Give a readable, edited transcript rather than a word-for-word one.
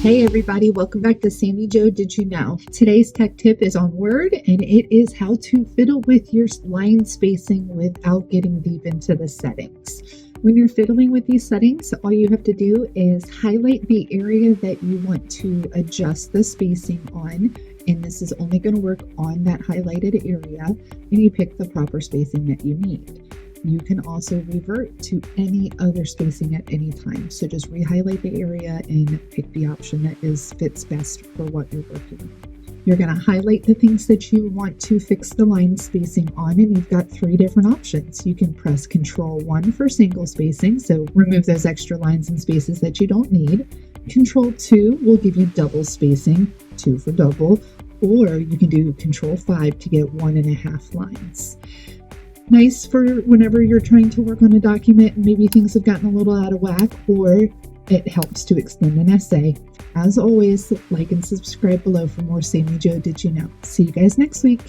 Hey everybody, welcome back to Sammy Joe Did You Know? Today's tech tip is on Word and it is how to fiddle with your line spacing without getting deep into the settings. When you're fiddling with these settings, all you have to do is highlight the area that you want to adjust the spacing on, and this is only going to work on that highlighted area, and you pick the proper spacing that you need. You can also revert to any other spacing at any time. So just re-highlight the area and pick the option that fits best for what you're working on. You're going to highlight the things that you want to fix the line spacing on, and you've got 3 different options. You can press Control-1 for single spacing, so remove those extra lines and spaces that you don't need. Control-2 will give you double spacing, 2 for double, or you can do Control-5 to get 1.5 lines. Nice for whenever you're trying to work on a document and maybe things have gotten a little out of whack, or it helps to extend an essay. As always, like and subscribe below for more Sammy Joe Did You Know? See you guys next week.